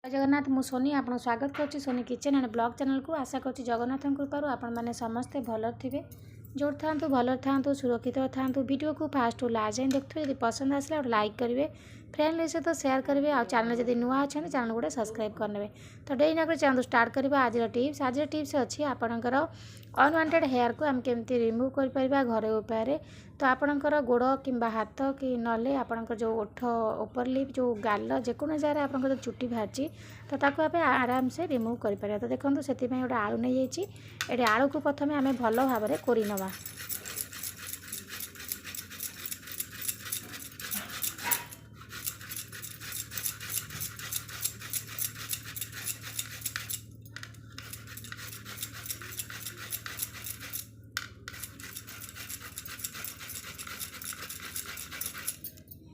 जगन्नाथ मु सोनी आपन स्वागत करुच्ची Soni kitchen and blog channel को। आशा करुच्ची जगन्नाथ कृपार आपण मैंने समस्ते भल थे जो था भल था सुरक्षित था। वीडियो को फास्ट लास्ट जाए देखते जब पसंद आसला लाइक करेंगे, फ्रेंड सहित शेयर करेंगे और चैनल जब नुआ अच्छा चैनल गोटे सब्सक्राइब करने। तो डेरी ना चलते स्टार्ट करवा आज टिप्स अच्छी आपणकर अनवांटेड हेयर को आम केमती रिमूव कर घरे उपाय। तो आपणकर गोड़ कि हाथ कि नले आपणकर जो ओठ ऊपर लिप जो गाल जेको जगह आप चुट्टी बाहरी तो ताको आप आराम से रिमूव कर। तो देखो से गोटे आलू नहीं जाइए आलू को प्रथम आम भल भाव में कोरी नवा।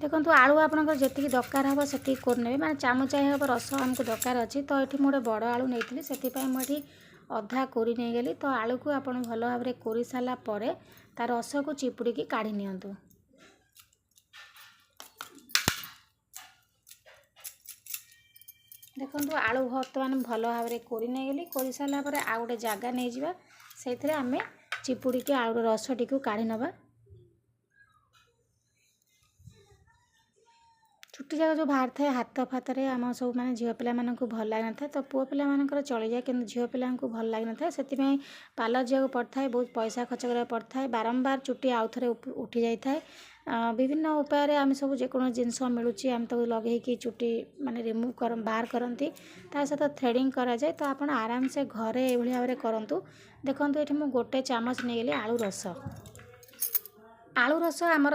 देखो आलू आपंकर जी दरकार हम से करने माने चामचाए हम रस आमको दरकार अच्छी। तो ये मोटे बड़ आलू नहीं से मुझे अधा कोरी नहीं गली। तो आलू को आप भल भाव में कोरी सारापर तार रस को चिपुड़ी काढ़ी नियंतु। देखो आलू बर्तमान भल भाव में कोरी नहीं गली। कोरी सारापर आ गोटे जगह नहीं जावा से आम चिपुड़ी आलू रस टी काढ़ी नवा। चुट्टी जाक जो बाहर थाए हाथ फातरे आम सब मैंने झील पिला भल लगे था। तो पुओ पिला चली जाए कि झील पिला भल लगे था से पार्लर जाक पड़ता है, बहुत पैसा खर्च करा पड़ता है, बारंबार चुट्टी आउ थे उठी जाए। विभिन्न उपाय आम सब जेको जिनस मिलूँ आम तक लगे चुट्टी माने रिमूव कर बाहर करती सहित थ्रेडिंग कराए। तो आप आराम से घरे ये भाव में करूँ। देखो ये मुझे गोटे चामच नहीं गली आलू रस। आलू रस आमर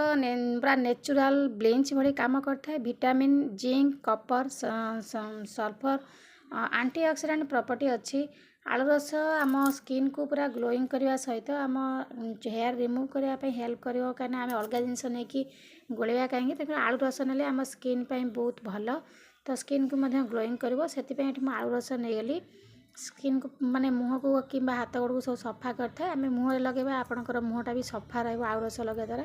पूरा नेचुराल ब्लीच भली काम करता है। Vitamin zinc copper sulphur antioxidant property अच्छी। आलू रस आम स्किन को पूरा ग्लोइंग करने सहित आम हेयर रिमूव करने हेल्प कर कहीं आम अलग जिनस नहीं गोलैया कहीं देखिए आलू रस ना आम स्किन बहुत भल। तो स्किन को ग्लोइंग कर से आलू रस नहीं गली। स्किन को माने मुँह को कि हाथ गोड़ को सब सफा करता है। आम मुँह लगे आपंकर मुँहटा भी सफा रहा रस लगे द्वारा।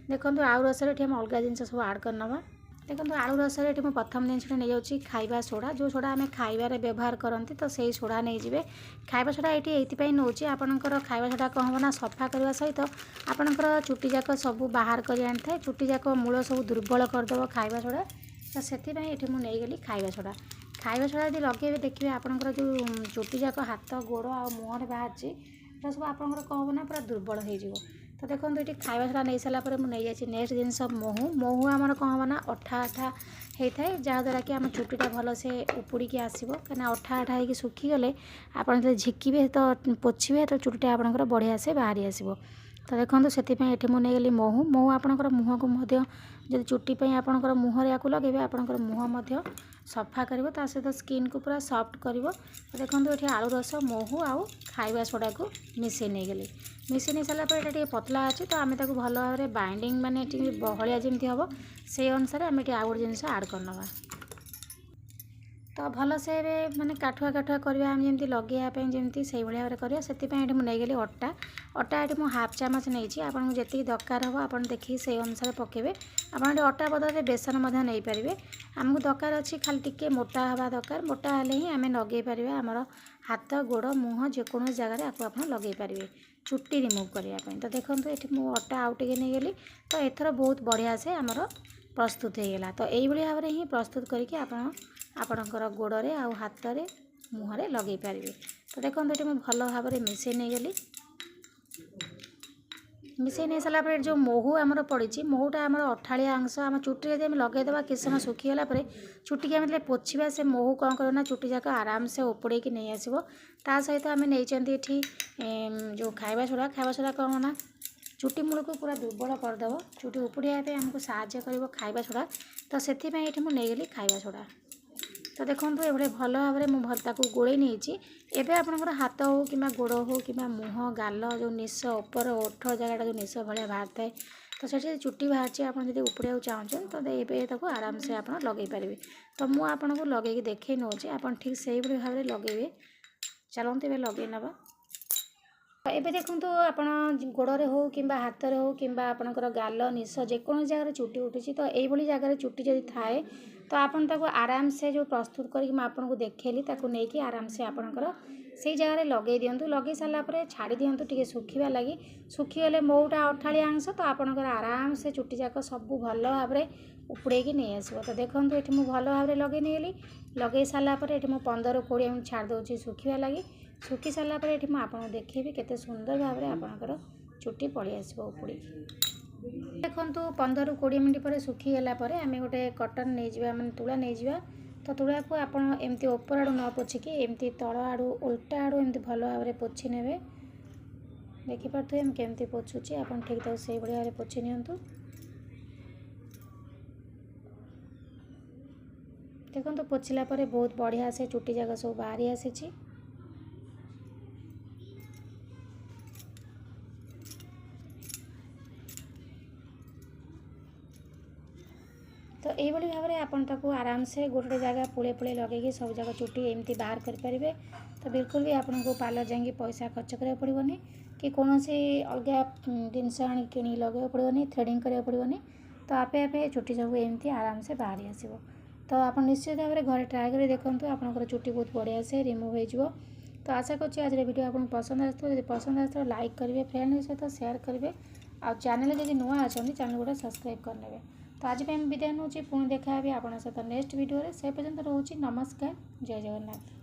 देखो आलू रस हम अलग जिनस सब आड करनवा। देखो आलू रस मुझे प्रथम जिनसा नहीं जाऊँगी खाइबा सोडा। जो सोडा आम खाइबार व्यवहार करती तो सही सोडा नहीं जी। खाइबा सोडा ये नौ आपंकर खाइबा सोडा कौन हम ना सफा करने सहित आपंकर चुट्टी जाक सब बाहर कर आनी था। चुट्टी जाक मूल सब दुर्बल करदेव खाइबा सोडा। तो से मुझे गली खाइबा सोडा। खाइबा सोडा यदि लगे देखिए आपंकर जो चुट्टी जाक हाथ गोड़ आ मुहर बाहर सब आपंकर कौन हम ना पूरा दुर्बल हो। तो देखो ये खाइबा सोडा नहीं सारापर मुझे जाइए नेक्स्ट जिनस महू। महू आमर कौन हम ना अठा अठा होता है जहाँद्वारा कि आम चुट्टीटा भल से उपुड़ी आसो। कहीं अठा अठा हो सुखीगले आप झिकिबे तो पोछे तो चुट्टीटा आपंकर बढ़िया से बाहरी आसो। तो देखो से मुझे गली महू। महू आपंकर मुँह को जब चुट्टी आपंकर मुँह या लगे आपंकर मुँह सफा कर सहित स्किन को पूरा सॉफ्ट कर। तो देखो ये आलू रस महू आउ खाइबा सोडा को मिसई नहीं गली। मिसई नहीं सारापर ये पतला अच्छी। तो आम भल भाव में बाइंडिंग माने बहलिया जमी हम से अनुसार आम आउ गोटे जिनस आड करनवा। तो भल से माने काठुआ काठुआ करवा जमी लगे जमी से भाव में कर से मुझे गली अटा। अटा ये मुझे हाफ चामच नहीं आपको जी दरकार हम आप देखिए से अनुसार पकेबे। आप अटा बदल बेसन नहीं पारे। आमको दरकार अच्छी खाली टिके मोटा हवा दरकार। मोटा हेले ही आम लगे पारे आमर हाथ गोड़ मुँह जेको जगह आपको आप लगे पारे चुट्टी रिमूव करने। तो देखो ये मुझे अटा आउ टे नहीं गली। तो एथर बहुत बढ़िया से आमर प्रस्तुत होगा। तो यही भाव में ही प्रस्तुत करके आपणकर गोड़े आ हाथ में मुहर लगे पारे। तो देखो ये मुझे भल भाव में मिसई नहीं गली। मिसई नहीं सारापर जो महू आमर पड़ी महूटा आमर अठाड़िया अंश आम चुट्टी जब आम लगेदेवा किस समय सुखीगला चुट्टी की आम पोछा से महू कौन करना चुट्टी जाक आराम से उपड़े नहीं आसो। ता सहित आम नहीं जो खाइबा सोडा कौन ना चुट्टी मूल को पूरा दुर्बल करदेव चुट्टी उपड़िया आमको साहाय्य कर खाइबा सोडा। तो से मुझे गली खाइबा सोडा। तो देखो ये भल भाव में मुझे गोड़े नहीं एवं आपंकर हाथ हो कि गोड़ हो कि मुँह गाल जो निश उपर ओठ जगह जो निश भाया बाहर थाए। तो से चुट्टी बाहर आप उपड़िया चाहते तो ये आराम से आप लगे पारे। तो मुझे आपको लगे देखे नौ आप ठीक से भाव में लगे। चलते ए लगे नवा। एबे देखो आप गोड़े हो कि हाथ में हो कि आपंकर गाल निश जेको जगह चुट्टी उठी तो यही जगह चुट्टी जब थाए तो आपन ताको आराम से जो प्रस्तुत करके मैं आपको देखैली ताको नेकी आराम से आपनकर से जगह लगे दिंतु लगे सारा पर छाड़ी दिंतु टिके सुखिबा लगी सुखीगले मोटा अठाड़ी अंश तो आपनकर आराम से चुटी जाक सब भल भाव उपड़े नहीं आसो। तो देखो ये मुझे भल भाव लगे नहीं लगे सारापर ये 15-20 मिनट छाड़ दूसरी सुखिबा लगी सुखी सारापर ये मुझे देखी केते सुंदर भाव आपनकर चुटी पलि आसो उपड़ी। देखो 15-20 मिनट पर सुखीगला आम गोटे कटन नहीं जावा माने तुला नहीं जावा। तो तुला को आप एमती ऊपर आड़ू न पोछिकी एमती तल आड़ू उल्टा आड़ू एमती भल भाव में पोछि ने देखिपे हम केमती पोछुची आप ठीक तक से भाव में पोछि नियंतु। देखो तो पोछिला पर बहुत बढ़िया से चुटी जाक सब बाहरी आसी। तो यही भाव में आपन ताको आराम से गोटे जगह पुले पुले लगे सब जगह चुटी एमती बाहर करें। तो बिल्कुल भी आपन को पार्लर जाकि पैसा खर्च करा पड़ोनी कि कौन अलग जिनस आनी कि लगे पड़ोनी थ्रेडिंग करा पड़ोनी। तो आपे आपे चुटी सब एमती आराम से बाहरी आसो। तो आप निश्चित भाव में घरे ट्राए कर देखूँ आपंकर चुटी बहुत बढ़िया से रिमूव हो। तो आशा कर आज वीडियो आपको पसंद आसो पसंद आसो लाइक करेंगे फ्रेंड सहित शेयर करेंगे आ चैनल जब नुआ अच्छा चैनल गोटे सब्सक्राइब करने। तो आज विदाय नौ पुणी देखा आप सहित नेक्स्ट वीडियो से पर्यंत रोचे नमस्कार जय जगन्नाथ।